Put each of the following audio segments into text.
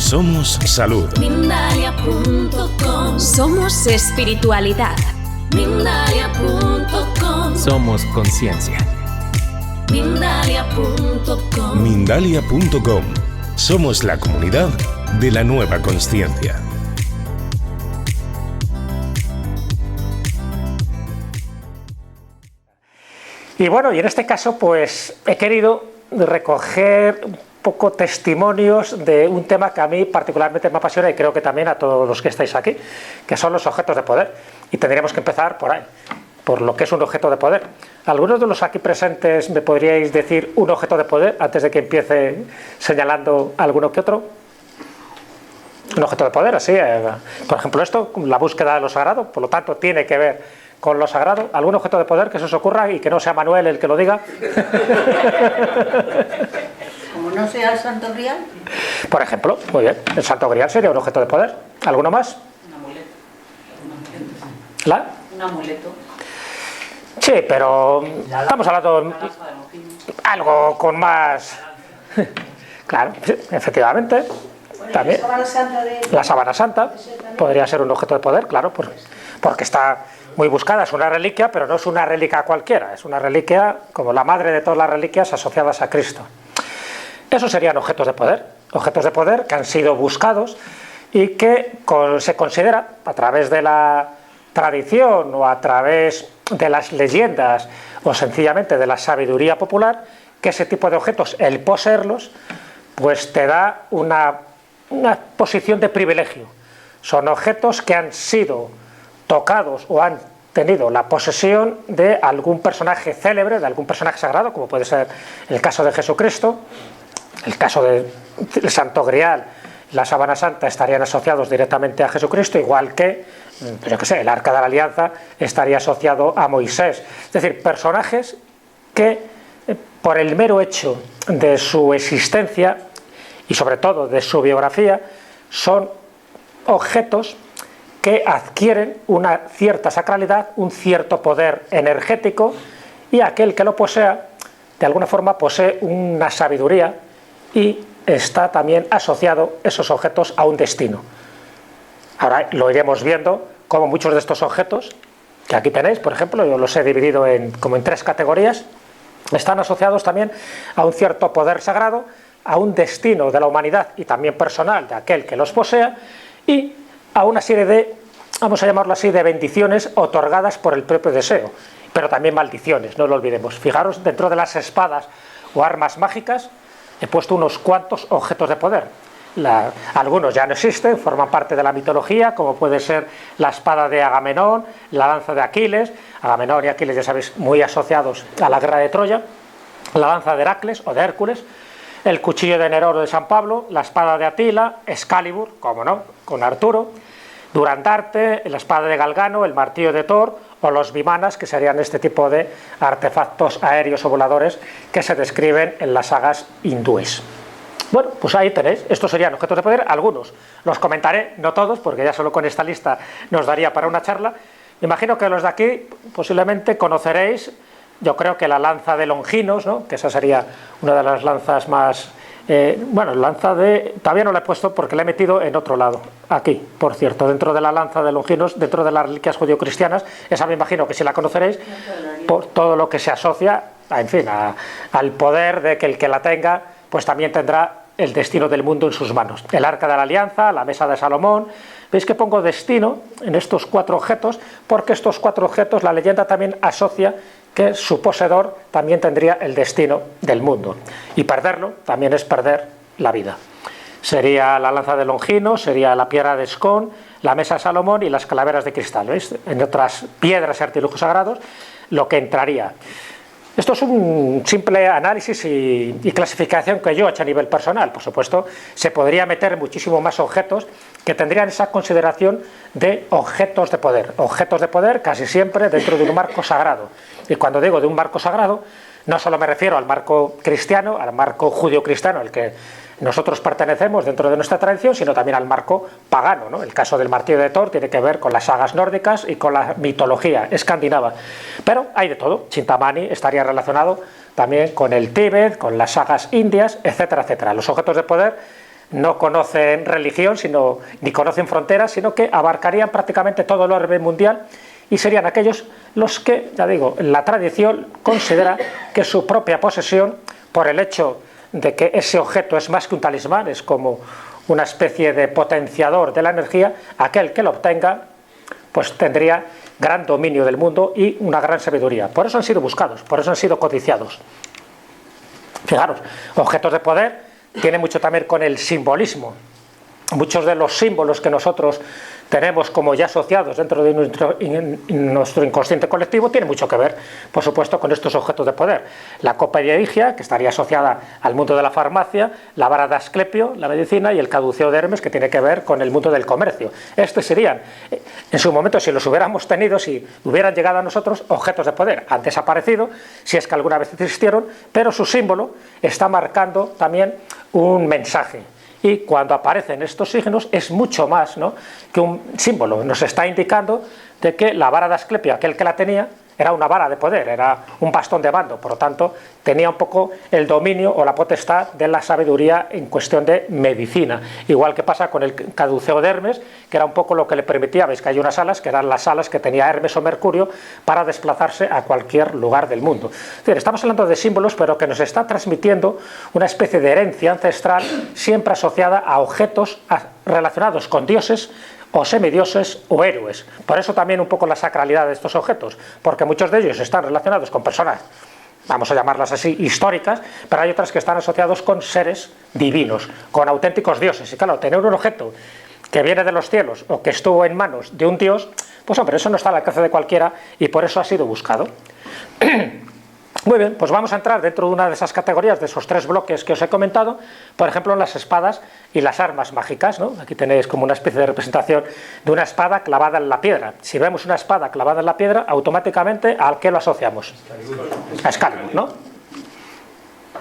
Somos salud. Mindalia.com. Somos espiritualidad. Mindalia.com. Somos conciencia. Mindalia.com. Mindalia.com. Somos la comunidad de la nueva consciencia. Y bueno, y en este caso pues he querido recoger un poco testimonios de un tema que a mí particularmente me apasiona y creo que también a todos los que estáis aquí, que son los objetos de poder. Y tendríamos que empezar por ahí, por lo que es un objeto de poder. ¿Algunos de los aquí presentes me podríais decir un objeto de poder antes de que empiece señalando alguno que otro? Un objeto de poder, así. Por ejemplo, esto, la búsqueda de lo sagrado, por lo tanto tiene que ver con lo sagrado. ¿Algún objeto de poder que se os ocurra y que no sea Manuel el que lo diga? Como no sea el Santo Grial. Por ejemplo, muy bien, el Santo Grial sería un objeto de poder. ¿Alguno más? Un amuleto. ¿La? Un amuleto. Sí, pero estamos hablando de algo con más... Claro, sí, efectivamente. También. La sábana santa podría ser un objeto de poder, claro, porque está muy buscada, es una reliquia, pero no es una reliquia cualquiera, es una reliquia como la madre de todas las reliquias asociadas a Cristo. Esos serían objetos de poder que han sido buscados y que se considera a través de la tradición o a través de las leyendas o sencillamente de la sabiduría popular, que ese tipo de objetos, el poseerlos, pues te da una posición de privilegio. Son objetos que han sido tocados o han tenido la posesión de algún personaje célebre, de algún personaje sagrado, como puede ser el caso de Jesucristo, el caso del Santo Grial, la sábana santa estarían asociados directamente a Jesucristo, igual que, yo qué sé, el Arca de la Alianza estaría asociado a Moisés. Es decir, personajes que por el mero hecho de su existencia y sobre todo de su biografía, son objetos que adquieren una cierta sacralidad, un cierto poder energético, y aquel que lo posea, de alguna forma posee una sabiduría y está también asociado esos objetos a un destino. Ahora lo iremos viendo como muchos de estos objetos, que aquí tenéis, por ejemplo, yo los he dividido como en 3 categorías, están asociados también a un cierto poder sagrado, a un destino de la humanidad y también personal de aquel que los posea, y a una serie de, vamos a llamarlo así, de bendiciones otorgadas por el propio deseo, pero también maldiciones, no lo olvidemos. Fijaros, dentro de las espadas o armas mágicas he puesto unos cuantos objetos de poder. Algunos ya no existen, forman parte de la mitología, como puede ser la espada de Agamenón, la lanza de Aquiles. Agamenón y Aquiles, ya sabéis, muy asociados a la guerra de Troya, la lanza de Heracles o de Hércules, el cuchillo de Nerón o de San Pablo, la espada de Atila, Excalibur, como no, con Arturo, Durandarte, la espada de Galgano, el martillo de Thor o los vimanas, que serían este tipo de artefactos aéreos o voladores que se describen en las sagas hindúes. Bueno, pues ahí tenéis, estos serían objetos de poder, algunos los comentaré, no todos, porque ya solo con esta lista nos daría para una charla. Me imagino que los de aquí posiblemente conoceréis, yo creo que la lanza de Longinos, ¿no? Que esa sería una de las lanzas más... bueno, lanza de... Todavía no la he puesto porque la he metido en otro lado, aquí, por cierto, dentro de la lanza de Longinos, dentro de las reliquias judio-cristianas, esa me imagino que sí la conoceréis, por todo lo que se asocia, en fin, al poder de que el que la tenga, pues también tendrá el destino del mundo en sus manos. El Arca de la Alianza, la Mesa de Salomón. Veis que pongo destino en estos 4 objetos, porque estos 4 objetos la leyenda también asocia que su poseedor también tendría el destino del mundo. Y perderlo también es perder la vida. Sería la lanza de Longinos, sería la piedra de Escón, la mesa de Salomón y las calaveras de cristal. ¿Veis? En otras piedras y artilugios sagrados, lo que entraría. Esto es un simple análisis y clasificación que yo he hecho a nivel personal. Por supuesto, se podría meter muchísimo más objetos que tendrían esa consideración de objetos de poder. Objetos de poder casi siempre dentro de un marco sagrado. Y cuando digo de un marco sagrado, no solo me refiero al marco cristiano, al marco judío-cristiano, al que nosotros pertenecemos dentro de nuestra tradición, sino también al marco pagano, ¿no? El caso del martillo de Thor tiene que ver con las sagas nórdicas y con la mitología escandinava. Pero hay de todo. Chintamani estaría relacionado también con el Tíbet, con las sagas indias, etcétera, etcétera. Los objetos de poder no conocen religión, ni conocen fronteras, sino que abarcarían prácticamente todo el orbe mundial y serían aquellos los que, ya digo, la tradición considera que su propia posesión, por el hecho de que ese objeto es más que un talismán, es como una especie de potenciador de la energía, aquel que lo obtenga pues tendría gran dominio del mundo y una gran sabiduría. Por eso han sido buscados, por eso han sido codiciados. Fijaros, objetos de poder tienen mucho también con el simbolismo. Muchos de los símbolos que nosotros tenemos como ya asociados dentro de nuestro inconsciente colectivo tienen mucho que ver, por supuesto, con estos objetos de poder. La copa de Higia, que estaría asociada al mundo de la farmacia, la vara de Asclepio, la medicina, y el caduceo de Hermes, que tiene que ver con el mundo del comercio. Estos serían, en su momento, si los hubiéramos tenido, si hubieran llegado a nosotros, objetos de poder. Han desaparecido, si es que alguna vez existieron, pero su símbolo está marcando también un mensaje. Y cuando aparecen estos signos es mucho más, ¿no?, que un símbolo. Nos está indicando de que la vara de Asclepio, aquel que la tenía, era una vara de poder, era un bastón de mando, por lo tanto tenía un poco el dominio o la potestad de la sabiduría en cuestión de medicina, igual que pasa con el caduceo de Hermes, que era un poco lo que le permitía, veis que hay unas alas que eran las alas que tenía Hermes o Mercurio para desplazarse a cualquier lugar del mundo. Es decir, estamos hablando de símbolos, pero que nos está transmitiendo una especie de herencia ancestral siempre asociada a objetos relacionados con dioses o semidioses o héroes. Por eso también un poco la sacralidad de estos objetos, porque muchos de ellos están relacionados con personas, vamos a llamarlas así, históricas, pero hay otras que están asociados con seres divinos, con auténticos dioses. Y claro, tener un objeto que viene de los cielos o que estuvo en manos de un dios, pues hombre, eso no está al alcance de cualquiera y por eso ha sido buscado. Muy bien, pues vamos a entrar dentro de una de esas categorías, de esos tres bloques que os he comentado, por ejemplo, las espadas y las armas mágicas, ¿no? Aquí tenéis como una especie de representación de una espada clavada en la piedra. Si vemos una espada clavada en la piedra, automáticamente ¿a qué lo asociamos? A Excalibur, ¿no?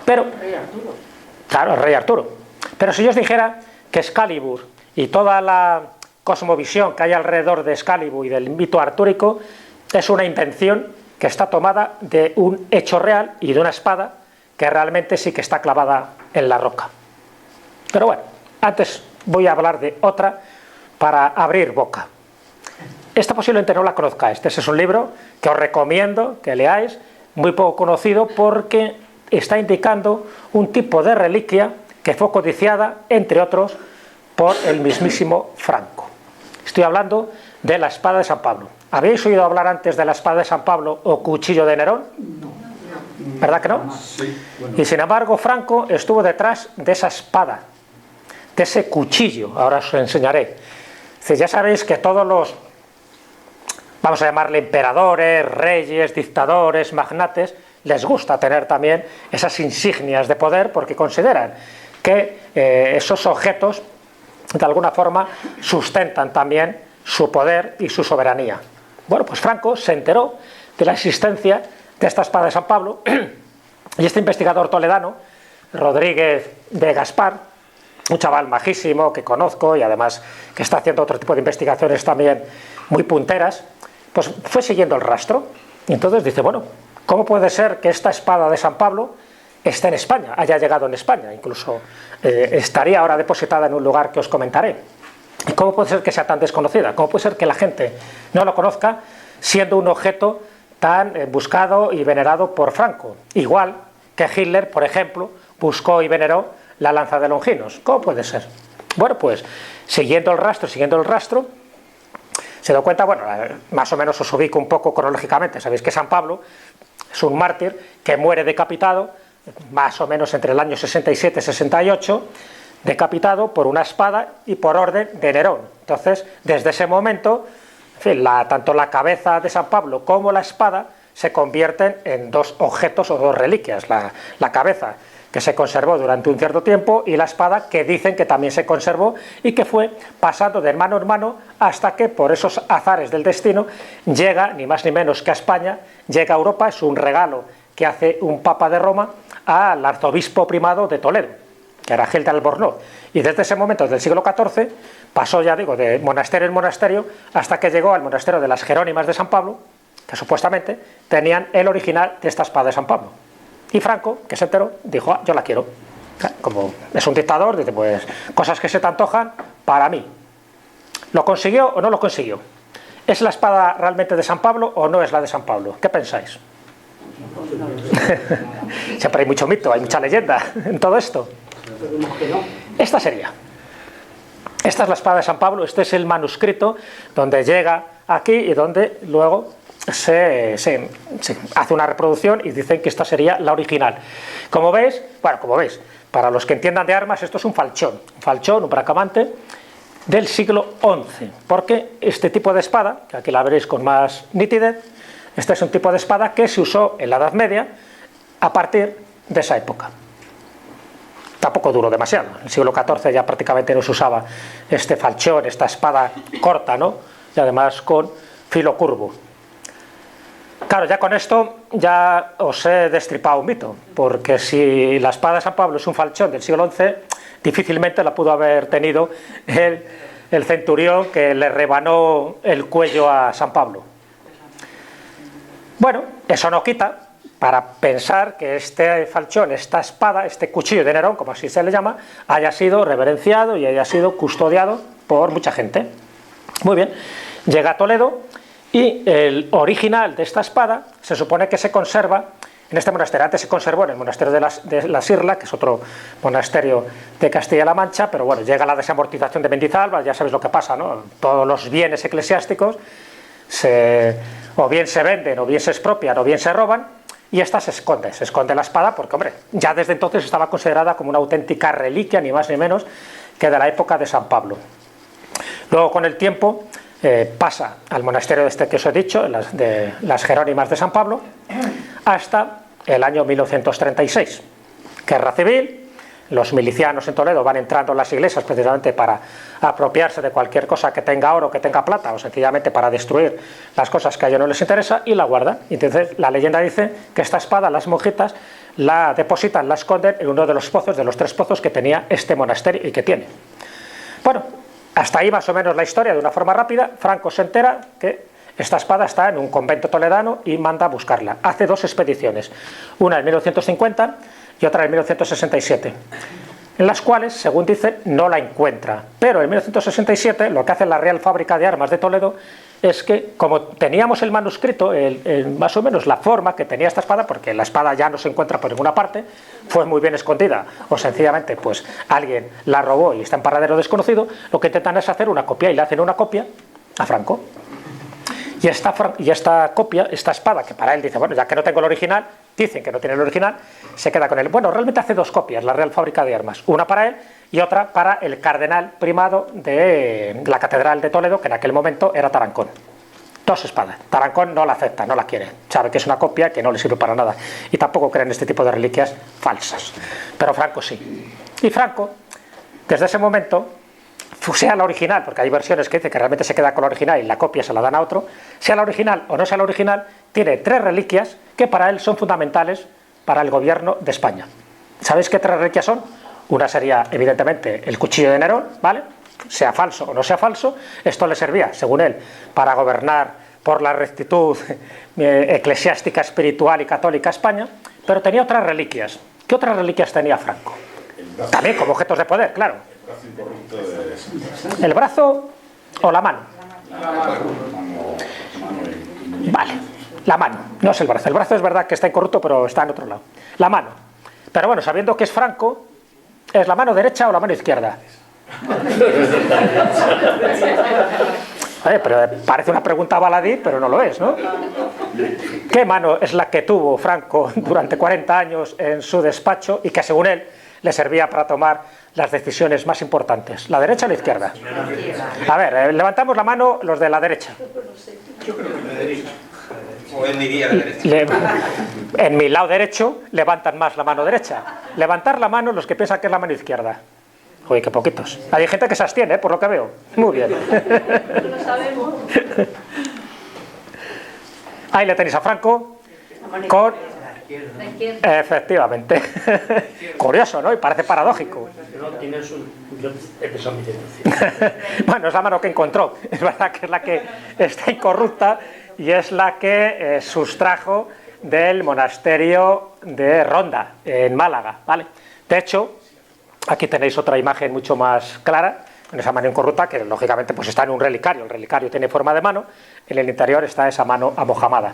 Pero, claro, el rey Arturo. Pero si yo os dijera que Excalibur y toda la cosmovisión que hay alrededor de Excalibur y del mito artúrico es una invención que está tomada de un hecho real y de una espada que realmente sí que está clavada en la roca. Pero bueno, antes voy a hablar de otra para abrir boca. Esta posiblemente no la conozcáis. Este es un libro que os recomiendo que leáis, muy poco conocido porque está indicando un tipo de reliquia que fue codiciada, entre otros, por el mismísimo Franco. Estoy hablando de la espada de San Pablo. ¿Habéis oído hablar antes de la espada de San Pablo o cuchillo de Nerón? No. ¿Verdad que no? Sí, bueno. Y sin embargo Franco estuvo detrás de esa espada, de ese cuchillo. Ahora os enseñaré. Ya sabéis que todos los, vamos a llamarle emperadores, reyes, dictadores, magnates, les gusta tener también esas insignias de poder porque consideran que esos objetos de alguna forma sustentan también su poder y su soberanía. Bueno, pues Franco se enteró de la existencia de esta espada de San Pablo y este investigador toledano, Rodríguez de Gaspar, un chaval majísimo que conozco y además que está haciendo otro tipo de investigaciones también muy punteras, pues fue siguiendo el rastro y entonces dice, bueno, ¿cómo puede ser que esta espada de San Pablo esté en España, haya llegado en España, incluso estaría ahora depositada en un lugar que os comentaré? ¿Y cómo puede ser que sea tan desconocida? ¿Cómo puede ser que la gente no lo conozca siendo un objeto tan buscado y venerado por Franco? Igual que Hitler, por ejemplo, buscó y veneró la lanza de Longinos. ¿Cómo puede ser? Bueno, pues siguiendo el rastro, se da cuenta, bueno, más o menos os ubico un poco cronológicamente. Sabéis que San Pablo es un mártir que muere decapitado, más o menos entre el año 67 y 68, decapitado por una espada y por orden de Nerón. Entonces, desde ese momento, en fin, tanto la cabeza de San Pablo como la espada se convierten en dos objetos o dos reliquias. La cabeza, que se conservó durante un cierto tiempo, y la espada, que dicen que también se conservó y que fue pasando de mano en mano hasta que, por esos azares del destino, llega, ni más ni menos que a España, llega a Europa. Es un regalo que hace un papa de Roma al arzobispo primado de Toledo, que era Gil de Albornoz, y desde ese momento, del siglo XIV, pasó, ya digo, de monasterio en monasterio, hasta que llegó al monasterio de las Jerónimas de San Pablo, que supuestamente tenían el original de esta espada de San Pablo. Y Franco, que se enteró, dijo, yo la quiero. Como es un dictador, dice, pues cosas que se te antojan para mí. ¿Lo consiguió o no lo consiguió? ¿Es la espada realmente de San Pablo o no es la de San Pablo? ¿Qué pensáis? Siempre hay mucho mito, hay mucha leyenda en todo esto. Esta sería. Esta es la espada de San Pablo, este es el manuscrito donde llega aquí y donde luego se hace una reproducción y dicen que esta sería la original. Como veis, para los que entiendan de armas, esto es un falchón, un bracamante del siglo XI, porque este tipo de espada, que aquí la veréis con más nitidez, este es un tipo de espada que se usó en la Edad Media a partir de esa época. Tampoco duró demasiado, en el siglo XIV ya prácticamente no se usaba este falchón, esta espada corta, ¿no? Y además con filo curvo. Claro, ya con esto ya os he destripado un mito, porque si la espada de San Pablo es un falchón del siglo XI, difícilmente la pudo haber tenido el centurión que le rebanó el cuello a San Pablo. Bueno, eso no quita para pensar que este falchón, esta espada, este cuchillo de Nerón, como así se le llama, haya sido reverenciado y haya sido custodiado por mucha gente. Muy bien, llega a Toledo y el original de esta espada se supone que se conserva en este monasterio. Antes se conservó en el monasterio de la Sirla, que es otro monasterio de Castilla-La Mancha, pero bueno, llega la desamortización de Mendizábal, ya sabéis lo que pasa, ¿no? Todos los bienes eclesiásticos o bien se venden, o bien se expropian, o bien se roban, y esta se esconde la espada porque, hombre, ya desde entonces estaba considerada como una auténtica reliquia, ni más ni menos que de la época de San Pablo. Luego, con el tiempo, pasa al monasterio este que os he dicho, de las Jerónimas de San Pablo, hasta el año 1936. Guerra civil, los milicianos en Toledo van entrando en las iglesias precisamente para apropiarse de cualquier cosa que tenga oro, que tenga plata, o sencillamente para destruir las cosas que a ellos no les interesa, y la guardan. Entonces la leyenda dice que esta espada las monjitas la depositan, la esconden en uno de los pozos, de los 3 pozos que tenía este monasterio y que tiene. Bueno, hasta ahí más o menos la historia de una forma rápida. Franco se entera que esta espada está en un convento toledano y manda a buscarla. Hace 2 expediciones, una en 1950 y otra en 1967, en las cuales, según dicen, no la encuentra. Pero en 1967 lo que hace la Real Fábrica de Armas de Toledo es que, como teníamos el manuscrito, más o menos la forma que tenía esta espada, porque la espada ya no se encuentra por ninguna parte, fue muy bien escondida, o sencillamente pues alguien la robó y está en paradero desconocido, lo que intentan es hacer una copia, y le hacen una copia a Franco. Y esta copia, esta espada, que para él dice, bueno, ya que no tengo el original, dicen que no tiene el original, se queda con él. Bueno, realmente hace 2 copias, la Real Fábrica de Armas, una para él y otra para el cardenal primado de la Catedral de Toledo, que en aquel momento era Tarancón. 2 espadas. Tarancón no la acepta, no la quiere, sabe que es una copia que no le sirve para nada, y tampoco cree en este tipo de reliquias falsas. Pero Franco sí. Y Franco, desde ese momento, sea la original, porque hay versiones que dicen que realmente se queda con la original y la copia se la dan a otro, sea la original o no sea la original, tiene 3 reliquias que para él son fundamentales para el gobierno de España. ¿Sabéis qué 3 reliquias son? Una sería, evidentemente, el cuchillo de Nerón, ¿vale? Sea falso o no sea falso, esto le servía, según él, para gobernar por la rectitud eclesiástica, espiritual y católica a España, pero tenía otras reliquias. ¿Qué otras reliquias tenía Franco? También como objetos de poder, claro. ¿El brazo o la mano? Vale, la mano, no es el brazo. El brazo es verdad que está incorrupto, pero está en otro lado. La mano. Pero bueno, sabiendo que es Franco, ¿es la mano derecha o la mano izquierda? Pero parece una pregunta baladí, pero no lo es, ¿no? ¿Qué mano es la que tuvo Franco durante 40 años en su despacho y que, según él, le servía para tomar las decisiones más importantes? ¿La derecha o la izquierda? A ver, levantamos la mano los de la derecha. Yo creo que la derecha. O él diría la derecha. En mi lado derecho levantan más la mano derecha. Levantar la mano los que piensan que es la mano izquierda. Joder, qué poquitos. Hay gente que se abstiene, por lo que veo. Muy bien. Lo sabemos. Ahí le tenéis a Franco con... La izquierda. Efectivamente. Curioso, ¿no? Y parece paradójico. Bueno, es la mano que encontró. Es verdad que es la que está incorrupta y es la que sustrajo del monasterio de Ronda, en Málaga, ¿vale? De hecho, Aquí tenéis otra imagen mucho más clara, en esa mano incorrupta, que lógicamente pues está en un relicario. El relicario tiene forma de mano, en el interior está esa mano amojamada.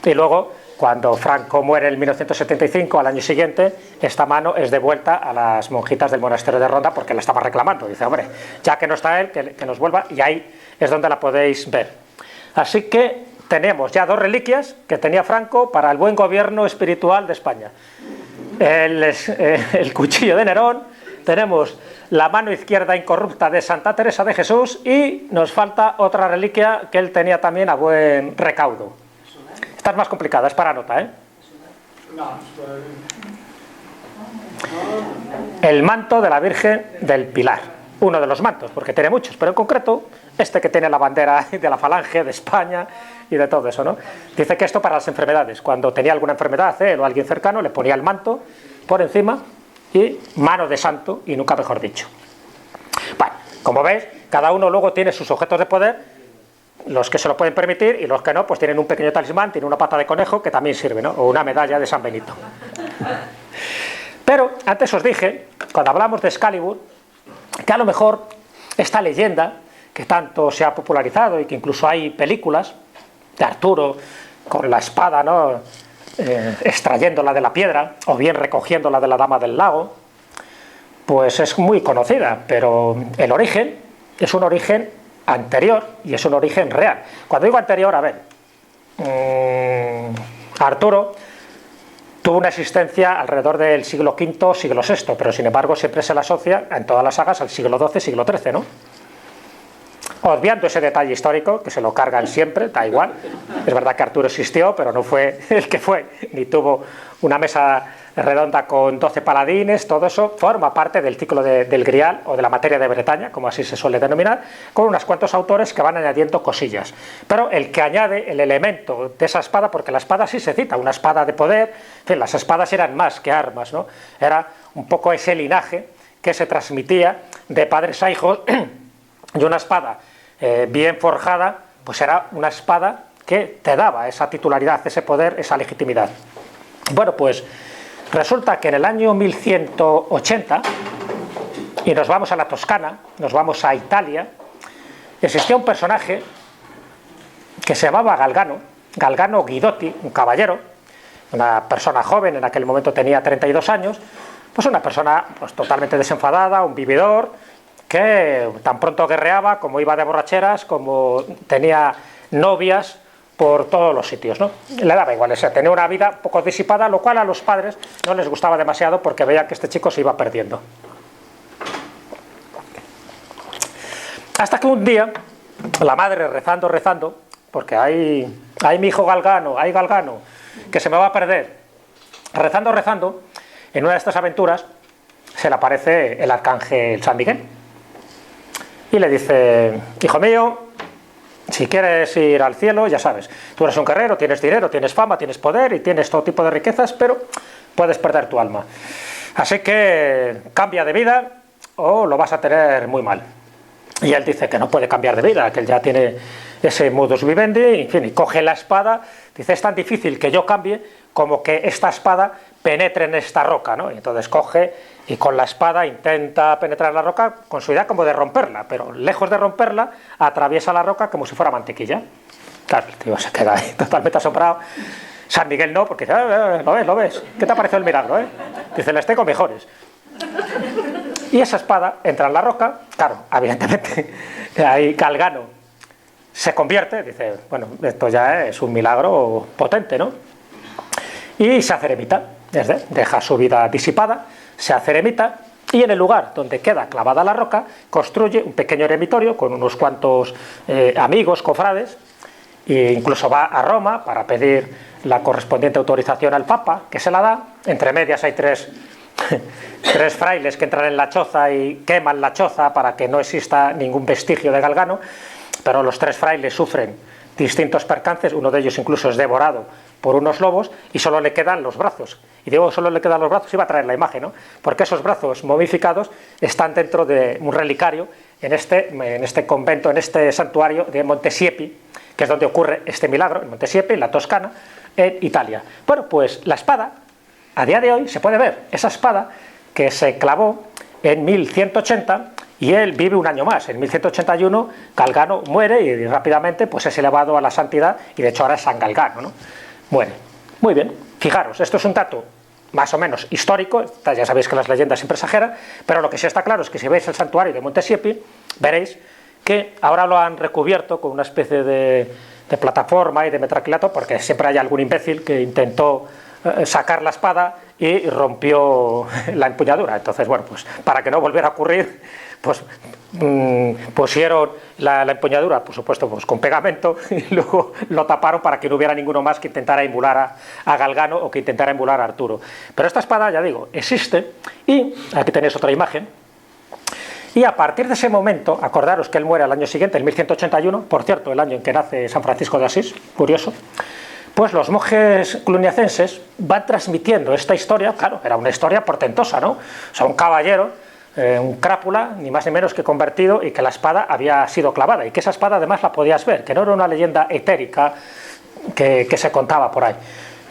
Y luego, cuando Franco muere en 1975, al año siguiente, esta mano es devuelta a las monjitas del monasterio de Ronda porque la estaba reclamando. Dice, hombre, ya que no está él, que nos vuelva, y ahí es donde la podéis ver. Así que tenemos ya dos reliquias que tenía Franco para el buen gobierno espiritual de España. El cuchillo de Nerón, tenemos la mano izquierda incorrupta de Santa Teresa de Jesús y nos falta otra reliquia que él tenía también a buen recaudo. Esta es más complicada, es para nota, ¿eh? El manto de la Virgen del Pilar, uno de los mantos, porque tiene muchos, pero en concreto este que tiene la bandera de la Falange, de España y de todo eso, ¿no? Dice que esto para las enfermedades, cuando tenía alguna enfermedad, él o alguien cercano, le ponía el manto por encima y mano de santo, y nunca mejor dicho. Bueno, como veis, cada uno luego tiene sus objetos de poder, los que se lo pueden permitir y los que no, pues tienen un pequeño talismán, tienen una pata de conejo que también sirve, ¿no? O una medalla de San Benito. Pero antes os dije, cuando hablamos de Excalibur, que a lo mejor esta leyenda que tanto se ha popularizado y que incluso hay películas de Arturo con la espada, ¿no? Extrayéndola de la piedra o bien recogiéndola de la Dama del Lago, pues es muy conocida, pero el origen es un origen anterior y es un origen real. Cuando digo anterior, a ver, Arturo tuvo una existencia alrededor del siglo V, siglo VI, pero sin embargo siempre se la asocia en todas las sagas al siglo XII, siglo XIII, ¿no? Obviando ese detalle histórico, que se lo cargan siempre, da igual. Es verdad que Arturo existió, pero no fue el que fue, ni tuvo una mesa redonda con 12 paladines, todo eso forma parte del ciclo del Grial o de la materia de Bretaña, como así se suele denominar, con unos cuantos autores que van añadiendo cosillas. Pero el que añade el elemento de esa espada, porque la espada sí se cita, una espada de poder, en fin, las espadas eran más que armas, ¿no? Era un poco ese linaje que se transmitía de padres a hijos, y una espada bien forjada, pues era una espada que te daba esa titularidad, ese poder, esa legitimidad. Bueno, pues resulta que en el año 1180, y nos vamos a la Toscana, nos vamos a Italia, existía un personaje que se llamaba Galgano Guidotti, un caballero, una persona joven, en aquel momento tenía 32 años, pues una persona pues, totalmente desenfadada, un vividor, que tan pronto guerreaba, como iba de borracheras, como tenía novias por todos los sitios, ¿no? Le daba igual, o sea, tenía una vida poco disipada, lo cual a los padres no les gustaba demasiado porque veían que este chico se iba perdiendo. Hasta que un día, la madre rezando, porque hay mi hijo Galgano, que se me va a perder, rezando, en una de estas aventuras se le aparece el arcángel San Miguel. Y le dice, hijo mío, si quieres ir al cielo, ya sabes, tú eres un guerrero, tienes dinero, tienes fama, tienes poder y tienes todo tipo de riquezas, pero puedes perder tu alma. Así que cambia de vida o lo vas a tener muy mal. Y él dice que no puede cambiar de vida, que él ya tiene ese modus vivendi, en fin, y coge la espada, dice, es tan difícil que yo cambie como que esta espada penetre en esta roca, ¿no? Y entonces coge y con la espada intenta penetrar la roca con su idea como de romperla, pero lejos de romperla, atraviesa la roca como si fuera mantequilla. Claro, el tío se queda ahí totalmente asombrado. San Miguel no, porque dice, lo ves, ¿qué te ha parecido el milagro, Dice, les tengo mejores. Y esa espada entra en la roca, claro, evidentemente, ahí Galgano se convierte, dice, bueno, esto ya es un milagro potente, ¿no? Y se hace eremita, deja su vida disipada, se hace eremita y en el lugar donde queda clavada la roca construye un pequeño eremitorio con unos cuantos amigos, cofrades, e incluso va a Roma para pedir la correspondiente autorización al Papa, que se la da. Entre medias hay tres frailes que entran en la choza y queman la choza para que no exista ningún vestigio de Galgano, pero los tres frailes sufren distintos percances, uno de ellos incluso es devorado por unos lobos y solo le quedan los brazos. Y digo solo le quedan los brazos, iba a traer la imagen, ¿no? Porque esos brazos momificados están dentro de un relicario en este convento, en este santuario de Montesiepi, que es donde ocurre este milagro, en Montesiepi, en la Toscana, en Italia. Bueno, pues la espada, a día de hoy se puede ver, esa espada que se clavó en 1180 y él vive un año más. En 1181 Galgano muere y rápidamente pues es elevado a la santidad y de hecho ahora es San Galgano, ¿no? Bueno, muy bien, fijaros, esto es un dato más o menos histórico, ya sabéis que las leyendas siempre exageran, pero lo que sí está claro es que si veis el santuario de Monte Siepi, veréis que ahora lo han recubierto con una especie de plataforma y de metraquilato, porque siempre hay algún imbécil que intentó sacar la espada y rompió la empuñadura. Entonces, bueno, pues para que no volviera a ocurrir, pues pusieron la empuñadura, por supuesto, pues con pegamento, y luego lo taparon para que no hubiera ninguno más que intentara emular a Galgano o que intentara emular a Arturo. Pero esta espada, ya digo, existe, y aquí tenéis otra imagen. Y a partir de ese momento, acordaros que él muere al año siguiente, en 1181, por cierto, el año en que nace San Francisco de Asís, curioso, pues los monjes cluniacenses van transmitiendo esta historia. Claro, era una historia portentosa, ¿no? O sea, un caballero, un crápula, ni más ni menos que convertido, y que la espada había sido clavada, y que esa espada además la podías ver, que no era una leyenda etérica que se contaba por ahí.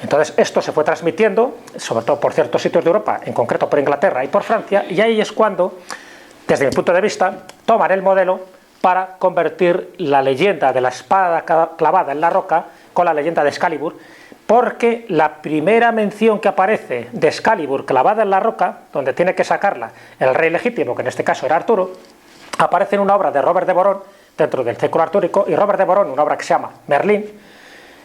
Entonces esto se fue transmitiendo, sobre todo por ciertos sitios de Europa, en concreto por Inglaterra y por Francia, y ahí es cuando, desde mi punto de vista, toman el modelo para convertir la leyenda de la espada clavada en la roca con la leyenda de Excalibur, porque la primera mención que aparece de Excalibur clavada en la roca, donde tiene que sacarla el rey legítimo, que en este caso era Arturo, aparece en una obra de Robert de Borón, dentro del círculo artúrico, y Robert de Borón, una obra que se llama Merlín,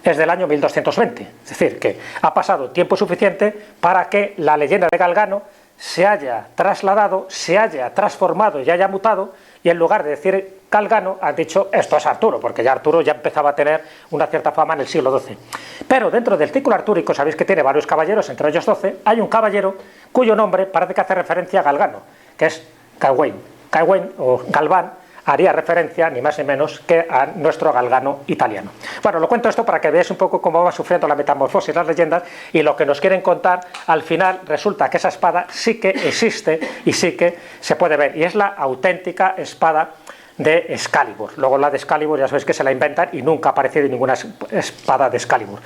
es del año 1220, es decir, que ha pasado tiempo suficiente para que la leyenda de Galgano se haya trasladado, se haya transformado y haya mutado, y en lugar de decir Galgano han dicho esto es Arturo, porque ya Arturo ya empezaba a tener una cierta fama en el siglo XII. Pero dentro del círculo artúrico, sabéis que tiene varios caballeros, entre ellos 12, hay un caballero cuyo nombre parece que hace referencia a Galgano, que es Gawain. Gawain o Galván haría referencia ni más ni menos que a nuestro Galgano italiano. Bueno, lo cuento esto para que veáis un poco cómo van sufriendo la metamorfosis las leyendas, y lo que nos quieren contar al final resulta que esa espada sí que existe y sí que se puede ver, y es la auténtica espada de Excalibur. Luego la de Excalibur ya sabéis que se la inventan y nunca ha aparecido ninguna espada de Excalibur.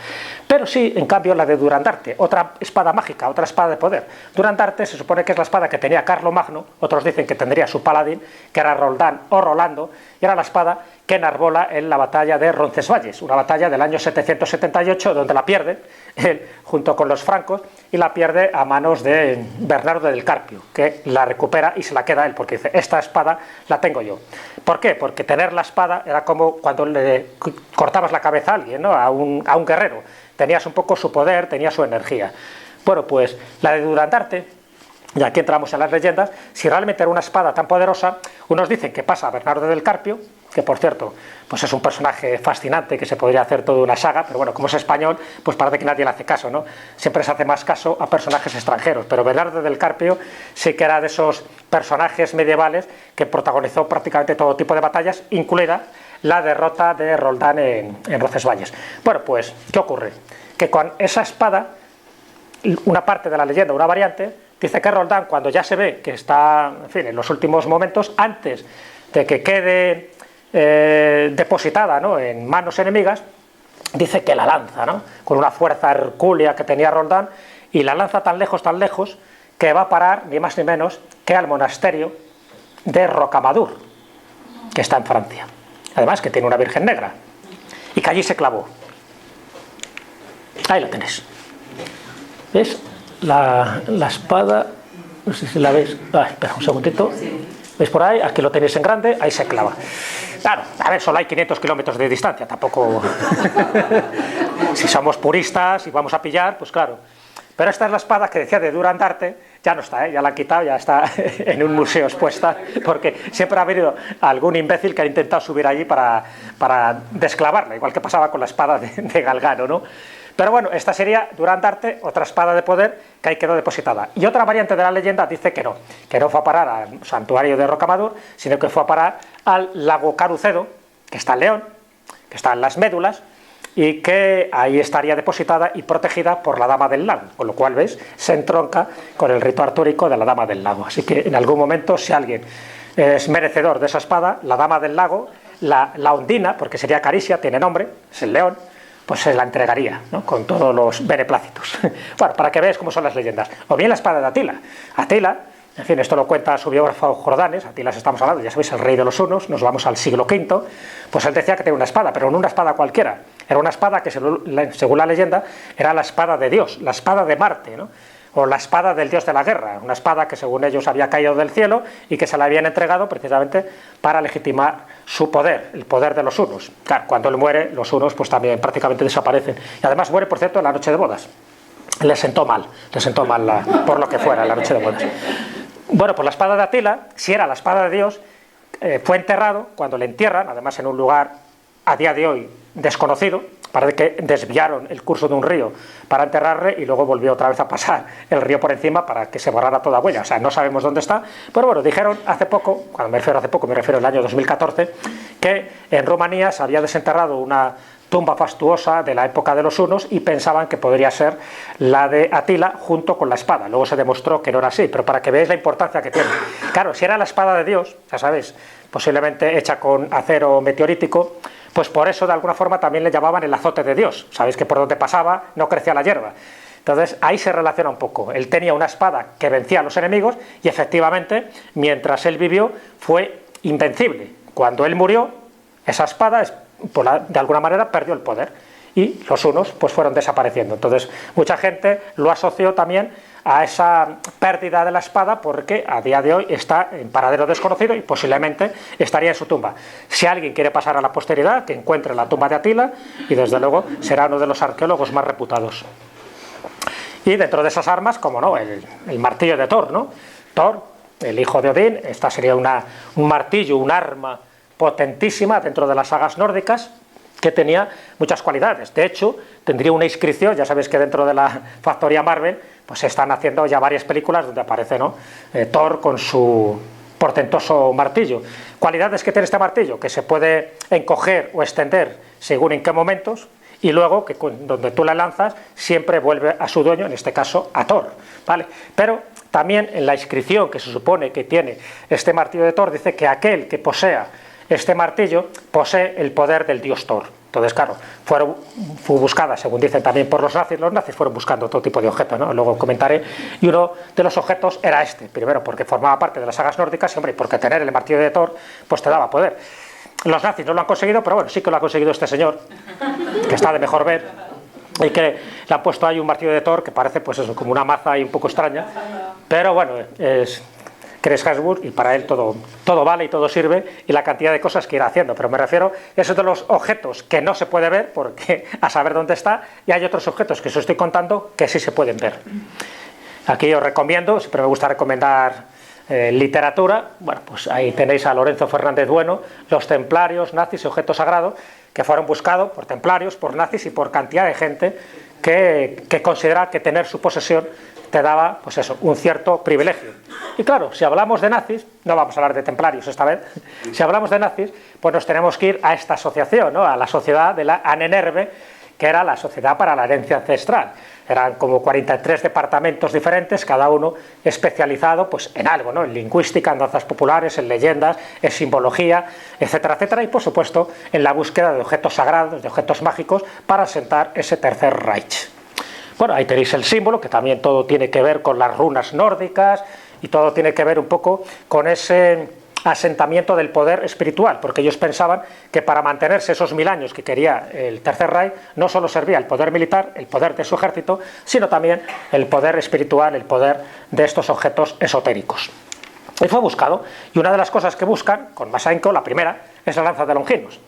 Pero sí, en cambio, la de Durandarte, otra espada mágica, otra espada de poder. Durandarte se supone que es la espada que tenía Carlomagno, otros dicen que tendría su paladín, que era Roldán o Rolando, y era la espada que enarbola en la batalla de Roncesvalles, una batalla del año 778, donde la pierde él junto con los francos, y la pierde a manos de Bernardo del Carpio, que la recupera y se la queda él, porque dice, esta espada la tengo yo. ¿Por qué? Porque tener la espada era como cuando le cortabas la cabeza a alguien, ¿no? a un guerrero, tenías un poco su poder, tenía su energía. Bueno, pues la de Durandarte, y aquí entramos en las leyendas, si realmente era una espada tan poderosa, unos dicen que pasa a Bernardo del Carpio, que por cierto, pues es un personaje fascinante que se podría hacer toda una saga, pero bueno, como es español, pues parece que nadie le hace caso, ¿no? Siempre se hace más caso a personajes extranjeros, pero Bernardo del Carpio sí que era de esos personajes medievales que protagonizó prácticamente todo tipo de batallas, incluida la derrota de Roldán en Roncesvalles. Bueno, pues, ¿qué ocurre? Que con esa espada, una parte de la leyenda, una variante, dice que Roldán, cuando ya se ve que está, en fin, en los últimos momentos, antes de que quede depositada, ¿no?, en manos enemigas, dice que la lanza, ¿no?, con una fuerza hercúlea que tenía Roldán, y la lanza tan lejos, que va a parar ni más ni menos que al monasterio de Rocamadour, que está en Francia. Además que tiene una Virgen Negra, y que allí se clavó. Ahí la tenéis. ¿Ves? La espada, no sé si la veis. Espera un segundito. ¿Veis por ahí? Aquí lo tenéis en grande, ahí se clava. Claro, a ver, solo hay 500 kilómetros de distancia, tampoco... Si somos puristas y vamos a pillar, pues claro. Pero esta es la espada que decía de Durandarte, ya no está, ya la han quitado, ya está en un museo expuesta, porque siempre ha venido algún imbécil que ha intentado subir allí para desclavarla, igual que pasaba con la espada de Galgano, ¿no? Pero bueno, esta sería Durandarte, otra espada de poder que ahí quedó depositada. Y otra variante de la leyenda dice que no fue a parar al santuario de Rocamadour, sino que fue a parar al lago Carucedo, que está en León, que está en las Médulas, y que ahí estaría depositada y protegida por la Dama del Lago, con lo cual, ¿ves?, se entronca con el rito artúrico de la Dama del Lago. Así que en algún momento, si alguien es merecedor de esa espada, la Dama del Lago, la Ondina, porque sería Caricia, tiene nombre, es el león, pues se la entregaría, ¿no?, con todos los beneplácitos. Bueno, para que veáis cómo son las leyendas. O bien la espada de Atila. Atila, En fin, esto lo cuenta su biógrafo Jordanes, Atilas estamos hablando, ya sabéis, el rey de los hunos, nos vamos al siglo V, pues él decía que tenía una espada, pero no una espada cualquiera, era una espada que según la leyenda era la espada de Dios, la espada de Marte, ¿no? O la espada del dios de la guerra, una espada que según ellos había caído del cielo y que se la habían entregado precisamente para legitimar su poder, el poder de los hunos. Claro, cuando él muere, los hunos pues también prácticamente desaparecen, y además muere, por cierto, en la noche de bodas. Le sentó mal por lo que fuera, en la noche de bodas. Bueno, pues la espada de Atila, si era la espada de Dios, fue enterrado, cuando le entierran, además en un lugar a día de hoy desconocido, parece que desviaron el curso de un río para enterrarle y luego volvió otra vez a pasar el río por encima para que se borrara toda huella, o sea, no sabemos dónde está, pero bueno, dijeron hace poco, cuando me refiero a hace poco, me refiero al año 2014, que en Rumanía se había desenterrado una tumba fastuosa de la época de los hunos y pensaban que podría ser la de Atila junto con la espada. Luego se demostró que no era así, pero para que veáis la importancia que tiene. Claro, si era la espada de Dios, ya sabéis, posiblemente hecha con acero meteorítico, pues por eso de alguna forma también le llamaban el azote de Dios. Sabéis que por donde pasaba no crecía la hierba. Entonces ahí se relaciona un poco. Él tenía una espada que vencía a los enemigos y efectivamente, mientras él vivió, fue invencible. Cuando él murió, esa espada de alguna manera perdió el poder y los hunos pues fueron desapareciendo. Entonces mucha gente lo asoció también a esa pérdida de la espada porque a día de hoy está en paradero desconocido y posiblemente estaría en su tumba. Si alguien quiere pasar a la posteridad, que encuentre la tumba de Atila y desde luego será uno de los arqueólogos más reputados. Y dentro de esas armas, como no, el martillo de Thor, ¿no? Thor, el hijo de Odín, esta sería un martillo, un arma potentísima dentro de las sagas nórdicas, que tenía muchas cualidades. De hecho, tendría una inscripción, ya sabéis que dentro de la factoría Marvel pues se están haciendo ya varias películas donde aparece, ¿no? Thor con su portentoso martillo. Cualidades que tiene este martillo, que se puede encoger o extender según en qué momentos, y luego que donde tú la lanzas siempre vuelve a su dueño, en este caso a Thor, ¿vale? Pero también en la inscripción que se supone que tiene este martillo de Thor dice que aquel que posea este martillo posee el poder del dios Thor. Entonces, claro, fue buscada, según dicen también por los nazis fueron buscando todo tipo de objetos, ¿no? Luego comentaré, y uno de los objetos era este, primero porque formaba parte de las sagas nórdicas, y hombre, porque tener el martillo de Thor, pues te daba poder. Los nazis no lo han conseguido, pero bueno, sí que lo ha conseguido este señor, que está de mejor ver, y que le han puesto ahí un martillo de Thor que parece, pues eso, como una maza ahí un poco extraña, pero bueno, es Chris Hemsworth y para él todo vale y todo sirve y la cantidad de cosas que irá haciendo, pero me refiero a esos de los objetos que no se puede ver porque a saber dónde está, y hay otros objetos que os estoy contando que sí se pueden ver. Aquí os recomiendo, siempre me gusta recomendar literatura, bueno, pues ahí tenéis a Lorenzo Fernández Bueno, Los templarios, nazis y objetos sagrados, que fueron buscados por templarios, por nazis y por cantidad de gente que considera que tener su posesión te daba, pues eso, un cierto privilegio. Y claro, si hablamos de nazis, no vamos a hablar de templarios esta vez, si hablamos de nazis, pues nos tenemos que ir a esta asociación, ¿no? A la sociedad de la Ahnenerbe, que era la Sociedad para la Herencia Ancestral. Eran como 43 departamentos diferentes, cada uno especializado pues, en algo, ¿no? En lingüística, en danzas populares, en leyendas, en simbología, etcétera, etcétera, y por supuesto en la búsqueda de objetos sagrados, de objetos mágicos, para asentar ese tercer Reich. Bueno, ahí tenéis el símbolo, que también todo tiene que ver con las runas nórdicas y todo tiene que ver un poco con ese asentamiento del poder espiritual, porque ellos pensaban que para mantenerse esos 1000 años que quería el Tercer Reich, no solo servía el poder militar, el poder de su ejército, sino también el poder espiritual, el poder de estos objetos esotéricos. Y fue buscado, y una de las cosas que buscan, con más ahínco, la primera, es la lanza de Longinos.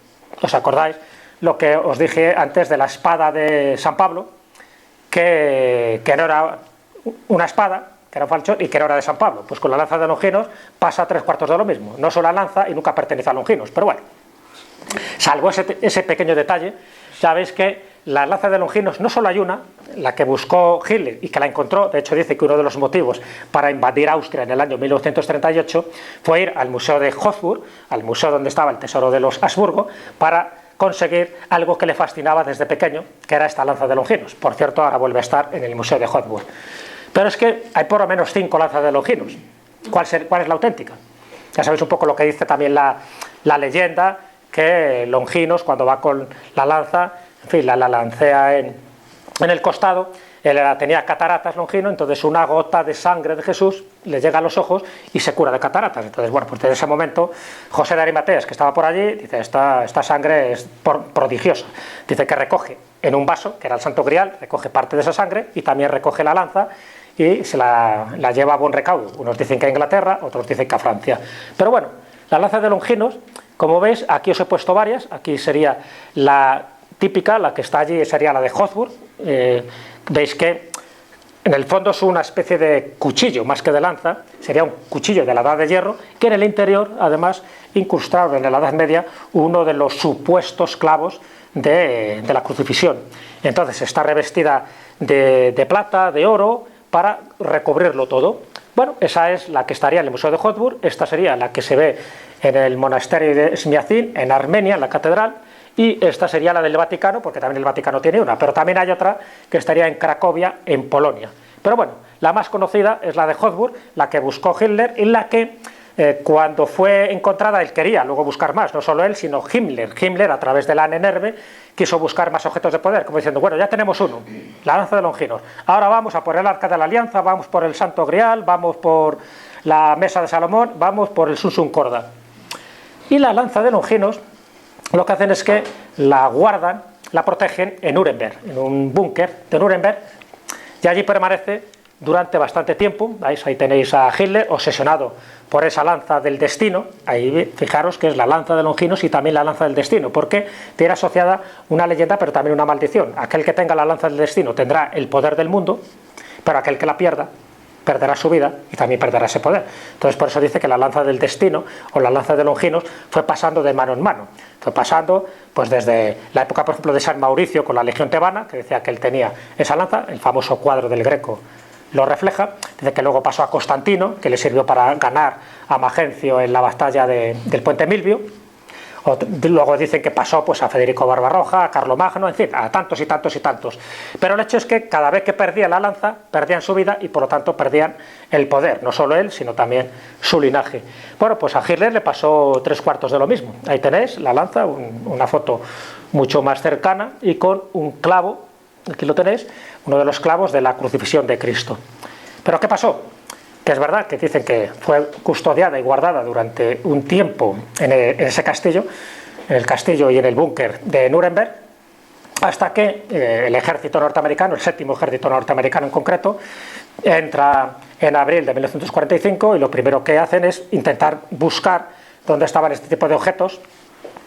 ¿Os acordáis lo que os dije antes de la espada de San Pablo? Que no era una espada, que era un falchón y que no era de San Pablo. Pues con la lanza de Longinos pasa 3/4 de lo mismo. No es una lanza y nunca pertenece a Longinos, pero bueno, salvo ese pequeño detalle, ya veis que la lanza de Longinos no solo hay una, la que buscó Hitler y que la encontró, de hecho dice que uno de los motivos para invadir Austria en el año 1938 fue ir al museo de Hofburg, al museo donde estaba el tesoro de los Habsburgo, para conseguir algo que le fascinaba desde pequeño, que era esta lanza de Longinos. Por cierto, ahora vuelve a estar en el museo de Hofburg. Pero es que hay por lo menos 5 lanzas de Longinos. ¿Cuál es la auténtica? Ya sabéis un poco lo que dice también la leyenda, que Longinos, cuando va con la lanza, en fin, la lancea en el costado, él tenía cataratas, Longino, entonces una gota de sangre de Jesús le llega a los ojos y se cura de cataratas. Entonces, bueno, pues desde ese momento José de Arimateas, que estaba por allí, dice, esta sangre es prodigiosa. Dice que recoge en un vaso, que era el Santo Grial, recoge parte de esa sangre y también recoge la lanza y se la lleva a buen recaudo. Unos dicen que a Inglaterra, otros dicen que a Francia. Pero bueno, la lanza de Longinos, como veis, aquí os he puesto varias. Aquí sería la típica, la que está allí sería la de Hotspur. Veis que en el fondo es una especie de cuchillo más que de lanza, sería un cuchillo de la Edad de Hierro, que en el interior además incrustaron en la Edad Media uno de los supuestos clavos de la crucifixión. Entonces está revestida de plata, de oro, para recubrirlo todo. Bueno, esa es la que estaría en el Museo de Hotspur. Esta sería la que se ve en el monasterio de Smiacin, en Armenia, en la catedral, y esta sería la del Vaticano, porque también el Vaticano tiene una, pero también hay otra que estaría en Cracovia, en Polonia. Pero bueno, la más conocida es la de Hotspur, la que buscó Hitler, y la que cuando fue encontrada él quería luego buscar más, no solo él, sino Himmler. Himmler, a través de la Ahnenerbe, quiso buscar más objetos de poder, como diciendo, bueno, ya tenemos uno, la lanza de Longinos, ahora vamos a por el Arca de la Alianza, vamos por el Santo Grial, vamos por la Mesa de Salomón, vamos por el Sunsum Corda. Y la lanza de Longinos lo que hacen es que la guardan, la protegen en Nuremberg, en un búnker de Nuremberg, y allí permanece durante bastante tiempo. ¿Veis? Ahí tenéis a Hitler obsesionado por esa lanza del destino. Ahí fijaros que es la lanza de Longinos y también la lanza del destino, porque tiene asociada una leyenda pero también una maldición. Aquel que tenga la lanza del destino tendrá el poder del mundo, pero aquel que la pierda perderá su vida y también perderá ese poder. Entonces por eso dice que la lanza del destino o la lanza de Longinos fue pasando de mano en mano. Fue pasando pues desde la época, por ejemplo, de San Mauricio con la Legión Tebana, que decía que él tenía esa lanza, el famoso cuadro del Greco lo refleja. Dice que luego pasó a Constantino, que le sirvió para ganar a Magencio en la batalla del Puente Milvio. Luego dicen que pasó pues a Federico Barbarroja, a Carlomagno, en fin, a tantos y tantos y tantos. Pero el hecho es que cada vez que perdía la lanza, perdían su vida y por lo tanto perdían el poder, no solo él, sino también su linaje. Bueno, pues a Hitler le pasó 3/4 de lo mismo. Ahí tenéis la lanza, una foto mucho más cercana y con un clavo, aquí lo tenéis, uno de los clavos de la crucifixión de Cristo. ¿Pero qué pasó? Que es verdad que dicen que fue custodiada y guardada durante un tiempo en ese castillo, en el castillo y en el búnker de Nuremberg, hasta que el ejército norteamericano, el 7º ejército norteamericano en concreto, entra en abril de 1945 y lo primero que hacen es intentar buscar dónde estaban este tipo de objetos,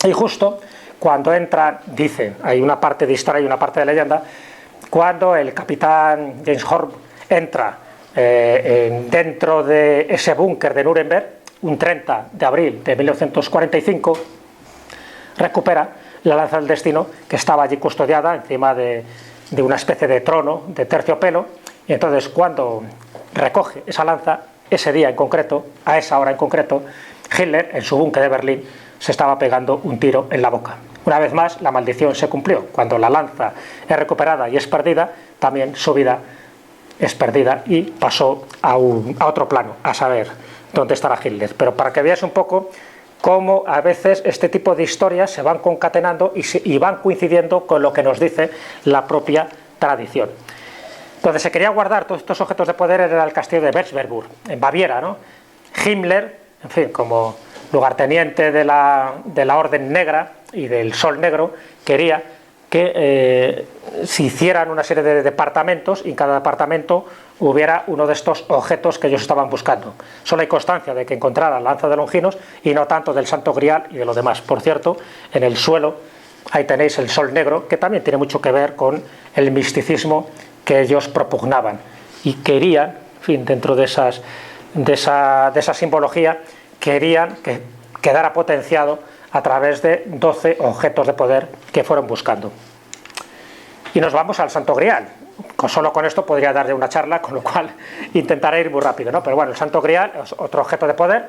y justo cuando entran, dicen, hay una parte de historia y una parte de leyenda, cuando el capitán James Horn entra dentro de ese búnker de Nuremberg, un 30 de abril de 1945, recupera la lanza del destino que estaba allí custodiada encima de una especie de trono de terciopelo, y entonces cuando recoge esa lanza, ese día en concreto, a esa hora en concreto, Hitler en su búnker de Berlín se estaba pegando un tiro en la boca. Una vez más la maldición se cumplió. Cuando la lanza es recuperada y es perdida, también su vida es perdida y pasó a otro plano, a saber dónde estará Hitler. Pero para que veáis un poco cómo a veces este tipo de historias se van concatenando y van coincidiendo con lo que nos dice la propia tradición. Donde se quería guardar todos estos objetos de poder era el castillo de Berchtesgadenburg, en Baviera, ¿no? Himmler, en fin, como lugarteniente de la Orden Negra y del Sol Negro, quería que se hicieran una serie de departamentos y en cada departamento hubiera uno de estos objetos que ellos estaban buscando. Solo hay constancia de que encontraran la lanza de Longinos y no tanto del Santo Grial y de lo demás. Por cierto, en el suelo ahí tenéis el Sol Negro, que también tiene mucho que ver con el misticismo que ellos propugnaban y querían, en fin, dentro de esa simbología, querían que quedara potenciado a través de 12 objetos de poder que fueron buscando. Y nos vamos al Santo Grial. Solo con esto podría darle una charla, con lo cual intentaré ir muy rápido, ¿no? Pero bueno, el Santo Grial es otro objeto de poder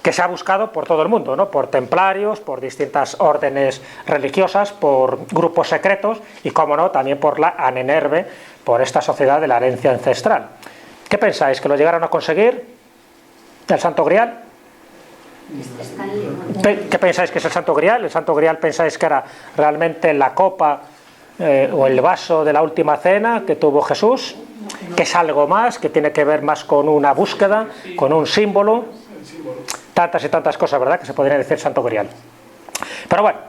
que se ha buscado por todo el mundo, ¿no? Por templarios, por distintas órdenes religiosas, por grupos secretos y, como no, también por la Ahnenerbe, por esta sociedad de la herencia ancestral. ¿Qué pensáis? ¿Que lo llegaron a conseguir el Santo Grial? ¿Qué pensáis que es el Santo Grial? ¿El Santo Grial pensáis que era realmente la copa o el vaso de la última cena que tuvo Jesús, que es algo más, que tiene que ver más con una búsqueda, con un símbolo, tantas y tantas cosas, ¿verdad?, que se podrían decir Santo Grial. Pero bueno,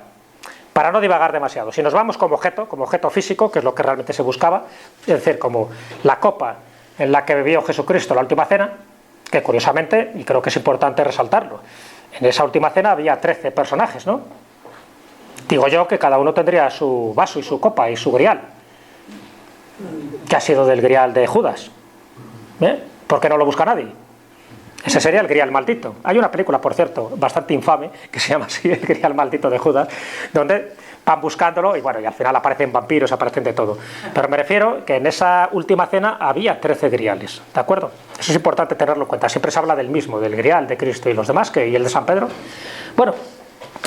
para no divagar demasiado, si nos vamos como objeto físico, que es lo que realmente se buscaba, es decir, como la copa en la que bebió Jesucristo la última cena, que curiosamente, y creo que es importante resaltarlo, en esa última cena había 13 personajes, ¿no? Digo yo que cada uno tendría su vaso y su copa y su grial, que ha sido del grial de Judas. ¿Por qué no lo busca nadie? Ese sería el grial maldito. Hay una película, por cierto, bastante infame, que se llama así, el grial maldito de Judas, donde van buscándolo y bueno, y al final aparecen vampiros, aparecen de todo. Pero me refiero que en esa última cena había 13 griales, ¿de acuerdo? Eso es importante tenerlo en cuenta. Siempre se habla del mismo, del grial de Cristo y los demás, y el de San Pedro. Bueno,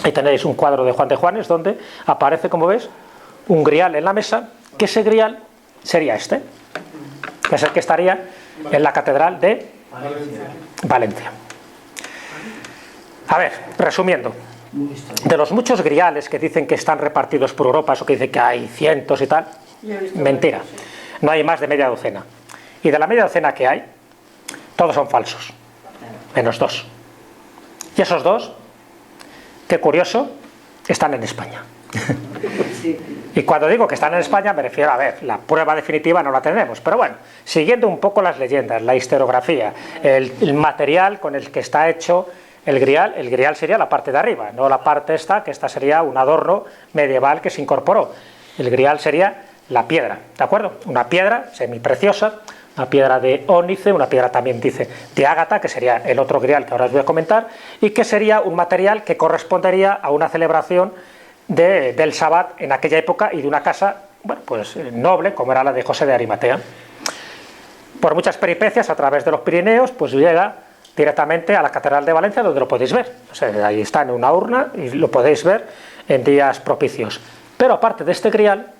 ahí tenéis un cuadro de Juan de Juanes donde aparece, como ves, un grial en la mesa, que ese grial sería este, que es el que estaría en la catedral de Valencia. A ver, resumiendo, de los muchos griales que dicen que están repartidos por Europa, eso que dicen que hay cientos y tal, mentira, no hay más de media docena. Y de la media docena que hay, todos son falsos, menos 2. Y esos 2, qué curioso, están en España. Y cuando digo que están en España me refiero a ver, la prueba definitiva no la tenemos, pero bueno, siguiendo un poco las leyendas, la historiografía, el material con el que está hecho el grial sería la parte de arriba, no la parte esta, que esta sería un adorno medieval que se incorporó. El grial sería la piedra, ¿de acuerdo? Una piedra semipreciosa, una piedra de ónice, una piedra también dice de ágata, que sería el otro grial que ahora os voy a comentar, y que sería un material que correspondería a una celebración del Sabbat en aquella época y de una casa, bueno, pues noble, como era la de José de Arimatea. Por muchas peripecias a través de los Pirineos, pues llega directamente a la Catedral de Valencia, donde lo podéis ver. O sea, ahí está en una urna y lo podéis ver en días propicios. Pero aparte de este grial,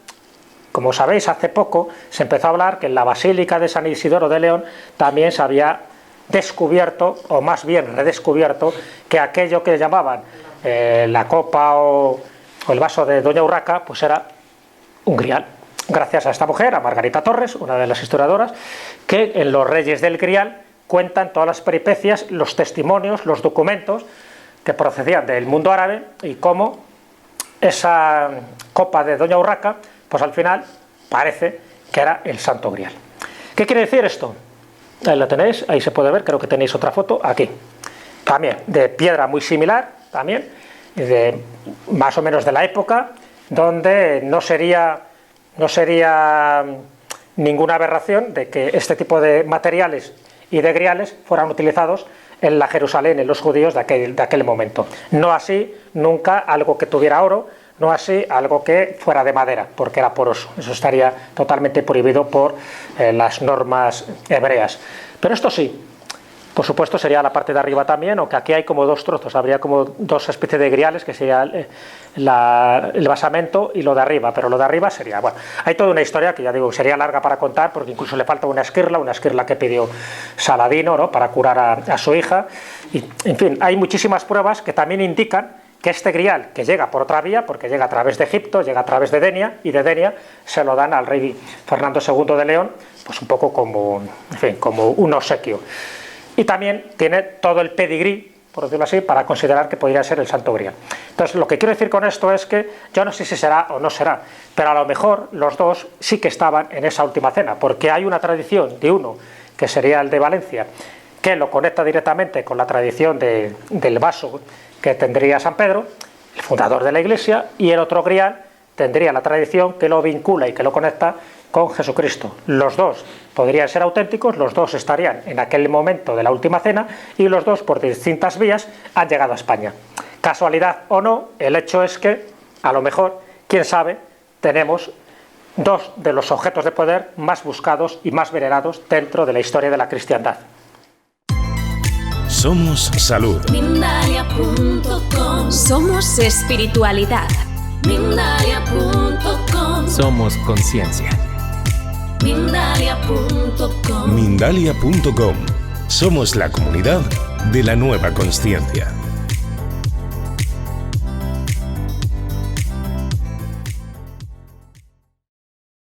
como sabéis, hace poco se empezó a hablar que en la Basílica de San Isidoro de León también se había descubierto, o más bien redescubierto, que aquello que llamaban la copa o el vaso de Doña Urraca, pues era un grial. Gracias a esta mujer, a Margarita Torres, una de las historiadoras, que en Los Reyes del Grial cuentan todas las peripecias, los testimonios, los documentos que procedían del mundo árabe y cómo esa copa de Doña Urraca, pues al final parece que era el Santo Grial. ¿Qué quiere decir esto? Ahí la tenéis, ahí se puede ver, creo que tenéis otra foto, aquí. También de piedra muy similar, también, de más o menos de la época, donde no sería ninguna aberración de que este tipo de materiales y de griales fueran utilizados en la Jerusalén, en los judíos de aquel momento. No así nunca algo que tuviera oro, no así algo que fuera de madera, porque era poroso. Eso estaría totalmente prohibido por las normas hebreas. Pero esto sí, por supuesto sería la parte de arriba también, aunque aquí hay como 2 trozos, habría como 2 especies de griales, que sería el basamento y lo de arriba, pero lo de arriba sería, bueno, hay toda una historia que ya digo, sería larga para contar, porque incluso le falta una esquirla que pidió Saladino, ¿no?, para curar a su hija, y en fin, hay muchísimas pruebas que también indican que este grial, que llega por otra vía, porque llega a través de Egipto, llega a través de Denia, y de Denia se lo dan al rey Fernando II de León, pues un poco como, en fin, como un obsequio. Y también tiene todo el pedigrí, por decirlo así, para considerar que podría ser el Santo Grial. Entonces, lo que quiero decir con esto es que yo no sé si será o no será, pero a lo mejor los 2 sí que estaban en esa última cena, porque hay una tradición de uno, que sería el de Valencia, que lo conecta directamente con la tradición del vaso que tendría San Pedro, el fundador de la Iglesia, y el otro grial tendría la tradición que lo vincula y que lo conecta con Jesucristo. Los 2 podrían ser auténticos, los 2 estarían en aquel momento de la última cena y los 2 por distintas vías han llegado a España. Casualidad o no, el hecho es que a lo mejor, quién sabe, tenemos 2 de los objetos de poder más buscados y más venerados dentro de la historia de la cristiandad. Somos salud. Mindalia.com. Somos espiritualidad. Mindalia.com. Somos conciencia. Mindalia.com. Mindalia.com. Somos la comunidad de la nueva consciencia.